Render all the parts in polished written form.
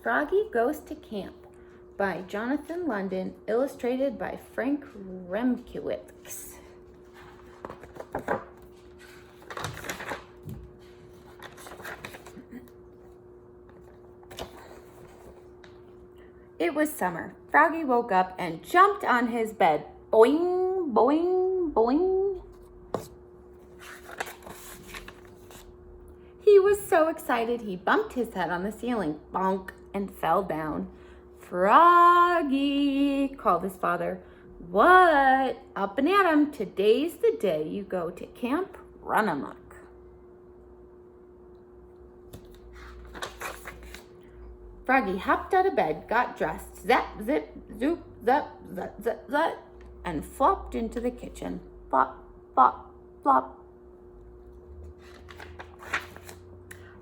Froggy Goes to Camp by Jonathan London, illustrated by Frank Remkewicz. It was summer. Froggy woke up and jumped on his bed. Boing, boing, boing. He was so excited he bumped his head on the ceiling, bonk, and fell down. Froggy, called his father. What? Up and at 'em. Today's the day you go to Camp Runamuck. Froggy hopped out of bed, got dressed, zap, zip, zoop, zap, zap, zap, zap, and flopped into the kitchen. Flop, flop, flop.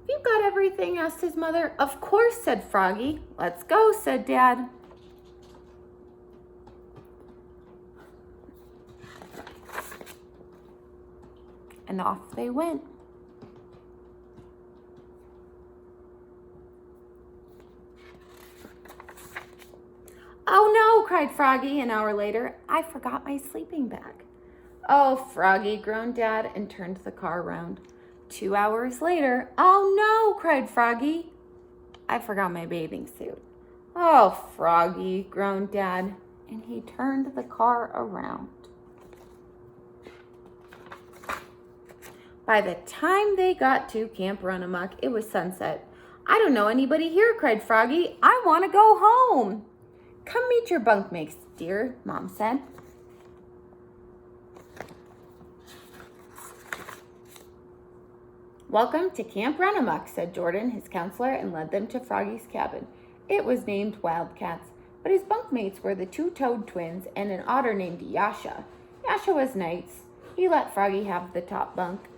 You got everything? Asked his mother. Of course, said Froggy. Let's go, said Dad. And off they went. Oh no, cried Froggy an hour later. I forgot my sleeping bag. Oh, Froggy, groaned Dad and turned the car around. 2 hours later, oh no, cried Froggy. I forgot my bathing suit. Oh, Froggy, groaned Dad, and he turned the car around. By the time they got to Camp Runamuck, it was sunset. I don't know anybody here, cried Froggy. I want to go home. Come meet your bunkmates, dear, Mom said. Welcome to Camp Runamuck, said Jordan, his counselor, and led them to Froggy's cabin. It was named Wildcats, but his bunkmates were the two toad twins and an otter named Yasha. Yasha was nice. He let Froggy have the top bunk.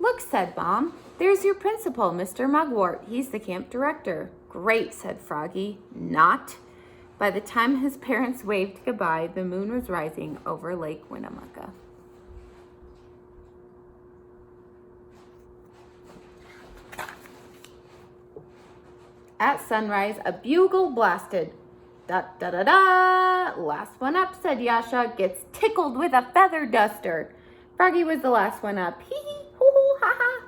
Look, said Mom, there's your principal, Mr. Mugwort. He's the camp director. Great, said Froggy. Not. By the time his parents waved goodbye, the moon was rising over Lake Winnemucca. At sunrise, a bugle blasted. Da-da-da-da! Last one up, said Yasha, gets tickled with a feather duster. Froggy was the last one up. Hee-hee, hoo-hoo, ha-ha.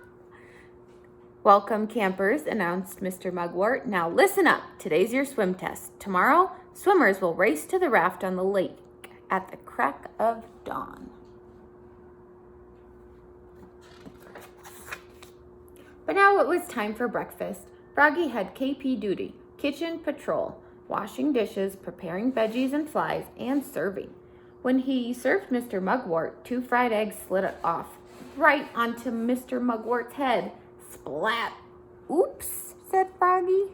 Welcome, campers, announced Mr. Mugwort. Now listen up. Today's your swim test. Tomorrow, swimmers will race to the raft on the lake at the crack of dawn. But now it was time for breakfast. Froggy had KP duty, kitchen patrol, washing dishes, preparing veggies and flies, and serving. When he served Mr. Mugwort, 2 fried eggs slid off, right onto Mr. Mugwort's head. Splat! Oops, said Froggy.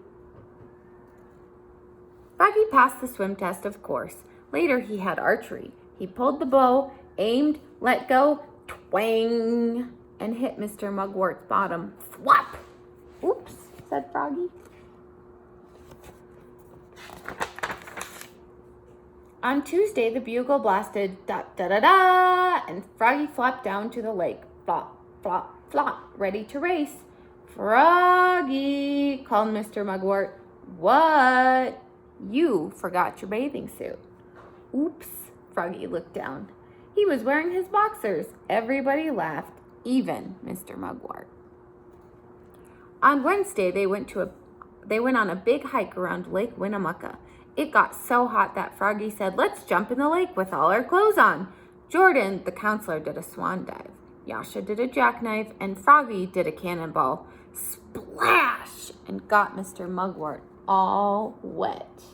Froggy passed the swim test, of course. Later, he had archery. He pulled the bow, aimed, let go, twang, and hit Mr. Mugwort's bottom. Thwap! Oops, said Froggy. On Tuesday, the bugle blasted da-da-da-da, and Froggy flopped down to the lake. Flop, flop, flop, ready to race. Froggy, called Mr. Mugwort. What? You forgot your bathing suit. Oops, Froggy looked down. He was wearing his boxers. Everybody laughed, even Mr. Mugwort. On Wednesday, they went on a big hike around Lake Winnemucca. It got so hot that Froggy said, let's jump in the lake with all our clothes on. Jordan, the counselor, did a swan dive. Yasha did a jackknife, and Froggy did a cannonball. Splash! And got Mr. Mugwort all wet.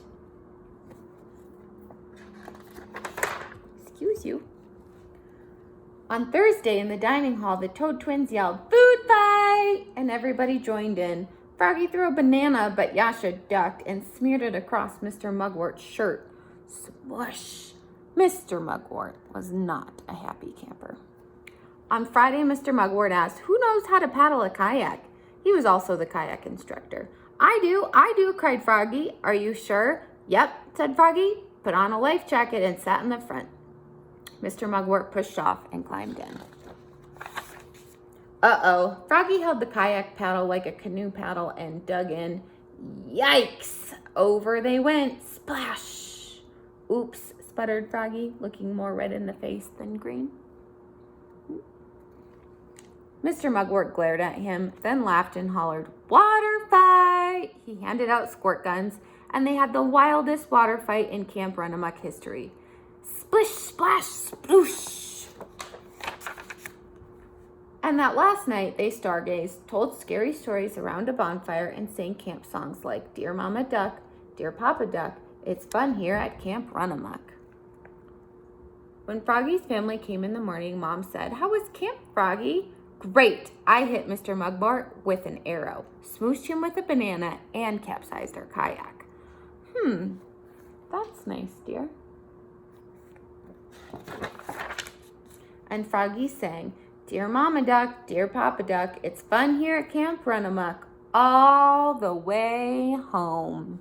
Excuse you. On Thursday in the dining hall, the Toad twins yelled, food fight! And everybody joined in. Froggy threw a banana, but Yasha ducked and smeared it across Mr. Mugwort's shirt. Swoosh! Mr. Mugwort was not a happy camper. On Friday, Mr. Mugwort asked, who knows how to paddle a kayak? He was also the kayak instructor. I do, cried Froggy. Are you sure? Yep, said Froggy, put on a life jacket and sat in the front. Mr. Mugwort pushed off and climbed in. Uh-oh, Froggy held the kayak paddle like a canoe paddle and dug in. Yikes! Over they went. Splash! Oops, sputtered Froggy, looking more red in the face than green. Mr. Mugwort glared at him, then laughed and hollered, "Water fight!" He handed out squirt guns, and they had the wildest water fight in Camp Runamuck history. Splish, splash, sploosh! And that last night, they stargazed, told scary stories around a bonfire, and sang camp songs like Dear Mama Duck, Dear Papa Duck, It's Fun Here at Camp Runamuck. When Froggy's family came in the morning, Mom said, "How was camp, Froggy?" "Great! I hit Mr. Mugwort with an arrow, smooshed him with a banana, and capsized our kayak." That's nice, dear. And Froggy sang, "Dear Mama Duck, Dear Papa Duck, it's fun here at Camp Runamuck, all the way home."